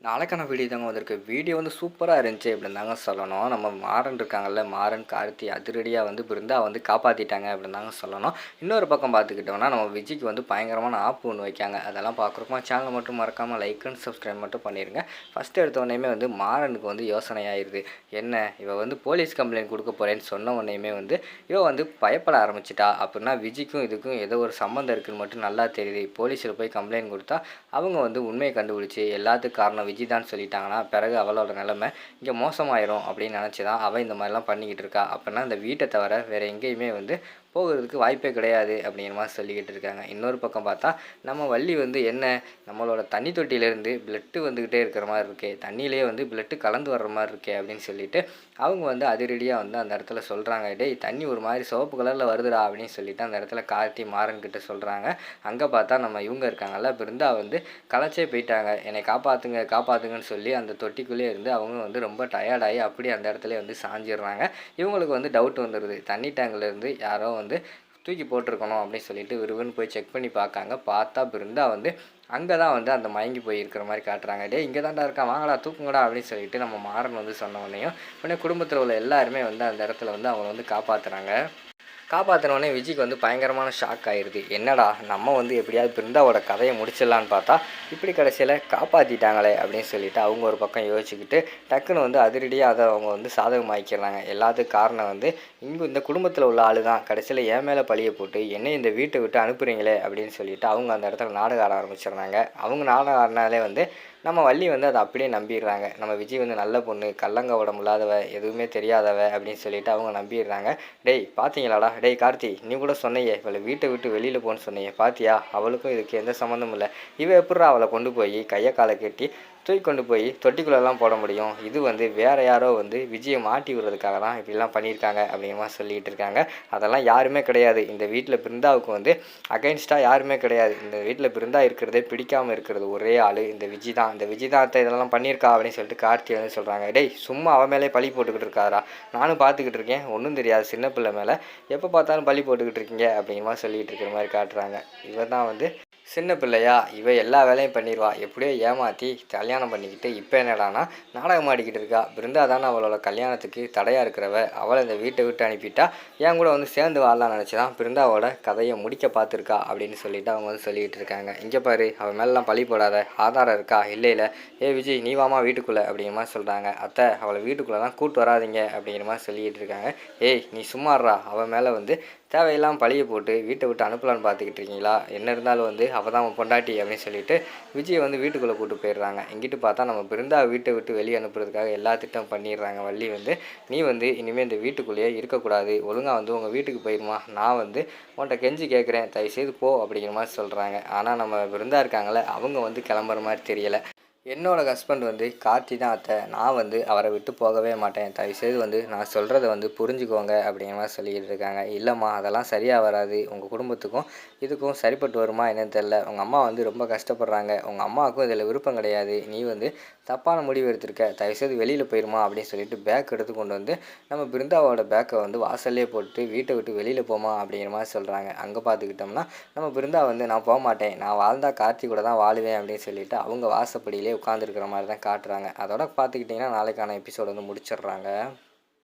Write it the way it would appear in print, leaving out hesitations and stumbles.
நாளைக்கான வீடியோ தாங்க வந்திருக்கு. வீடியோ வந்து சூப்பரா இருந்துச்சு அப்படின்னு தாங்க சொல்லணும். நம்ம மாறன் இருக்காங்கல்ல, மாறன், கார்த்தி அதிரடியா வந்து பிருந்தா வந்து காப்பாத்திட்டாங்க அப்படின்னு தாங்க சொல்லணும். இன்னொரு பக்கம் பார்த்துக்கிட்டோம்னா, நம்ம விஜய்க்கு வந்து பயங்கரமான ஆப்பு ஒண்ணு வைக்காங்க. அதெல்லாம் பார்க்குறப்போ சேனலை மட்டும் மறக்காம லைக் அண்ட் சப்ஸ்கிரைப் மட்டும் பண்ணிருங்க. ஃபர்ஸ்ட் எடுத்த உடனேயுமே வந்து மாறனுக்கு வந்து யோசனை ஆயிருது. என்ன இவ வந்து போலீஸ் கம்ப்ளைண்ட் கொடுக்க போறேன்னு சொன்ன உடனேயுமே வந்து இவ வந்து பயப்பட ஆரம்பிச்சிட்டா. அப்படின்னா விஜய்க்கும் இதுக்கும் ஏதோ ஒரு சம்மந்தம் இருக்குன்னு மட்டும் நல்லா தெரியுது. போலீஸில் போய் கம்ப்ளைண்ட் கொடுத்தா அவங்க வந்து உண்மையை கண்டுபிடிச்சி எல்லாத்துக்கும் காரணம் விஜய் தான் சொல்லிட்டாங்கன்னா பிறகு அவளோட நிலைமை இங்கே மோசமாயிரும் அப்படின்னு நினச்சி தான் அவள் இந்த மாதிரிலாம் பண்ணிக்கிட்டு இருக்கா. அப்படின்னா இந்த வீட்டை தவிர வேறு எங்கேயுமே வந்து போகிறதுக்கு வாய்ப்பே கிடையாது அப்படிங்கிற மாதிரி சொல்லிக்கிட்டு இருக்காங்க. இன்னொரு பக்கம் பார்த்தா நம்ம வள்ளி வந்து என்ன நம்மளோட தண்ணி தொட்டியிலேருந்து பிளட்டு வந்துக்கிட்டே இருக்கிற மாதிரி இருக்கே, தண்ணியிலேயே வந்து பிளட்டு கலந்து வர்ற மாதிரி இருக்கே அப்படின்னு சொல்லிட்டு அவங்க வந்து அதிரடியாக வந்து அந்த இடத்துல சொல்கிறாங்க. டேய் தண்ணி ஒரு மாதிரி சிவப்பு கலரில் வருதுடா அப்படின்னு சொல்லிட்டு அந்த இடத்துல கார்த்தி மாறன்கிட்ட சொல்கிறாங்க. அங்கே பார்த்தா நம்ம இவங்க இருக்காங்கல்ல, பிருந்தா வந்து களைச்சே போயிட்டாங்க. என்னை காப்பாற்றுங்க காப்பாற்றுங்கன்னு சொல்லி அந்த தொட்டிக்குள்ளே இருந்து அவங்க வந்து ரொம்ப டயர்டாகி அப்படியே அந்த இடத்துல வந்து சாஞ்சிடுறாங்க. இவங்களுக்கு வந்து டவுட் வந்துடுது, தண்ணி டேங்க்லேருந்து யாரோ வந்து தூக்கி போட்டிருக்கணும் அப்படின்னு சொல்லிட்டு விறுவிறுன்னு போய் செக் பண்ணி பார்க்காங்க. பார்த்தா பிருந்தா வந்து அங்கே தான் வந்து அந்த மயங்கி போய் இருக்கிற மாதிரி காட்டுறாங்க. டே இங்கே தான்டா இருக்கா, வாங்கடா தூக்குங்கடா அப்படின்னு சொல்லிட்டு நம்ம மாறன் வந்து சொன்ன உடனேயும் உடனே குடும்பத்தில் உள்ள எல்லாருமே வந்து அந்த இடத்துல வந்து அவங்க வந்து காப்பாற்றுறாங்க. காப்பாற்றினோடனே விஜய்க்கு வந்து பயங்கரமான ஷாக் ஆயிடுது. என்னடா நம்ம வந்து எப்படியாவது பிருந்தாவோட கதையை முடிச்சிடலான்னு பார்த்தா இப்படி கடைசியில் காப்பாற்றிட்டாங்களே அப்படின்னு சொல்லிட்டு அவங்க ஒரு பக்கம் யோசிச்சுக்கிட்டு டக்குன்னு வந்து அதிரடியாக அதை அவங்க வந்து சாதகமாக்கிடுறாங்க. எல்லாத்துக்கும் காரணம் வந்து இங்கே இந்த குடும்பத்தில் உள்ள ஆள் தான் கடைசியில் என் மேலே பழியை போட்டு என்னை இந்த வீட்டை விட்டு அனுப்புறீங்களே அப்படின்னு சொல்லிட்டு அவங்க அந்த இடத்துல நாடகம் ஆட ஆரம்பிச்சிடுறாங்க. அவங்க நாடகம் ஆடினாலே வந்து நம்ம வள்ளி வந்து அதை அப்படியே நம்பிடுறாங்க. நம்ம விஜய் வந்து நல்ல பொண்ணு, கல்லங்க உடம்பு இல்லாதவ, எதுவுமே தெரியாதவ அப்படின்னு சொல்லிட்டு அவங்க நம்பிடுறாங்க. டேய் பார்த்தீங்களாடா, டேய் கார்த்தி நீ கூட சொன்னையே இவளை வீட்டை விட்டு வெளியில் போன்னு சொன்னையே, பார்த்தியா அவளுக்கும் இதுக்கு எந்த சம்மந்தமும் இல்லை, இவ எப்பட்றா அவளை கொண்டு போய் கையை காலை கட்டி தூக்கி கொண்டு போய் தொட்டிக்குள்ளெல்லாம் போட முடியும், இது வந்து வேறு யாரோ வந்து விஜயை மாட்டி விடுறதுக்காக தான் இப்படிலாம் பண்ணியிருக்காங்க அப்படிங்கிற மாதிரி சொல்லிகிட்டு இருக்காங்க. அதெல்லாம் யாருமே கிடையாது. இந்த வீட்டில் பிருந்தாவுக்கு வந்து அகைன்ஸ்டாக யாருமே கிடையாது. இந்த வீட்டில் பிருந்தா இருக்கிறதே பிடிக்காமல் இருக்கிறது ஒரே ஆள் இந்த விஜய் தான். இந்த விஜய் தான் இதெல்லாம் பண்ணியிருக்கா அப்படின்னு சொல்லிட்டு கார்த்தி வந்து சொல்கிறாங்க. டேய் சும்மா அவன் மேலே பழி போட்டுக்கிட்டு இருக்காரா, நானும் பார்த்துக்கிட்டு இருக்கேன், ஒன்றும் தெரியாது சின்ன பிள்ளை மேலே எப்போ பார்த்தாலும் பழி போட்டுக்கிட்டு இருக்கீங்க அப்படிங்கிற மாதிரி சொல்லிகிட்டு இருக்கிற மாதிரி காட்டுறாங்க. இவன் தான் வந்து சின்ன பிள்ளையா, இவ எல்லா வேலையும் பண்ணிடுவா, எப்படியோ ஏமாற்றி கல்யாணம் பண்ணிக்கிட்டு இப்போ என்னடானா நாடகம் ஆடிக்கிட்டு இருக்கா. பிருந்தா தானே அவளோட கல்யாணத்துக்கு தடையாக இருக்கிறவ, அவளை இந்த வீட்டை விட்டு அனுப்பிட்டா என் கூட வந்து சேர்ந்து வாழலாம்னு நினச்சி தான் பிருந்தாவோட கதையை முடிக்க பார்த்துருக்கா அப்படின்னு சொல்லிட்டு அவங்க வந்து சொல்லிகிட்டு இருக்காங்க. இங்கே பாரு அவன் மேலாம் பழி போடாத, ஆதாரம் இருக்கா, இல்லை இல்லை, ஏ விஜய் நீ வாமா வீட்டுக்குள்ளே அப்படிங்கிற மாதிரி சொல்கிறாங்க. அத்தை அவளை வீட்டுக்குள்ளே தான் கூட்டு வராதிங்க அப்படிங்கிற மாதிரி சொல்லிக்கிட்டு இருக்காங்க. ஏய் நீ சும்மாடுறா, அவன் மேலே வந்து தேவையெல்லாம் பழியை போட்டு வீட்டை விட்டு அனுப்பலான்னு பார்த்துக்கிட்டு இருக்கீங்களா, என்ன இருந்தாலும் வந்து அவள் தான் அவன் பொண்டாட்டி அப்படின்னு சொல்லிட்டு விஜயை வந்து வீட்டுக்குள்ளே கூட்டு போயிடுறாங்க. இங்கிட்டு பார்த்தா நம்ம பிருந்தா வீட்டை விட்டு வெளியே அனுப்புறதுக்காக எல்லா திட்டம் பண்ணிடுறாங்க. வள்ளி வந்து நீ வந்து இனிமேல் இந்த வீட்டுக்குள்ளேயே இருக்கக்கூடாது, ஒழுங்காக வந்து உங்கள் வீட்டுக்கு போயிடுமா, நான் வந்து உன்கிட்ட கெஞ்சி கேட்குறேன் தயவுசெய்து போ அப்படிங்கிற மாதிரி சொல்கிறாங்க. ஆனால் நம்ம பிருந்தா இருக்காங்களே அவங்க வந்து கிளம்புற மாதிரி தெரியலை. என்னோடய ஹஸ்பண்ட் வந்து கார்த்தி தான் அத்தை, நான் வந்து அவரை விட்டு போகவே மாட்டேன், தயவுசெய்து வந்து நான் சொல்கிறத வந்து புரிஞ்சுக்கோங்க அப்படிங்கிற மாதிரி சொல்லிக்கிட்டு இருக்காங்க. இல்லைம்மா அதெல்லாம் சரியாக வராது, உங்கள் குடும்பத்துக்கும் இதுக்கும் சரிப்பட்டு வருமா என்னன்னு தெரில, உங்கள் அம்மா வந்து ரொம்ப கஷ்டப்படுறாங்க, உங்கள் அம்மாவுக்கும் இதில் விருப்பம் கிடையாது, நீ வந்து தப்பான முடிவு எடுத்திருக்க, தயவுசெய்து வெளியில் போயிருமா அப்படின்னு சொல்லிட்டு பேக் எடுத்து கொண்டு வந்து நம்ம பிருந்தாவோட பேக்கை வந்து வாசல்லே போட்டு வீட்டை விட்டு வெளியில் போமா அப்படிங்கிற மாதிரி சொல்கிறாங்க. அங்கே பார்த்துக்கிட்டோம்னா நம்ம பிருந்தா வந்து நான் போக மாட்டேன், நான் வாழ்ந்தால் கார்த்தி கூட தான் வாழுவேன் அப்படின்னு சொல்லிட்டு அவங்க வாசப்படியிலே உட்காந்துருக்கிற மாதிரி தான் காட்டுறாங்க. அதோட பார்த்துக்கிட்டிங்கன்னா நாளைக்கான எபிசோடு வந்து முடிச்சிடுறாங்க.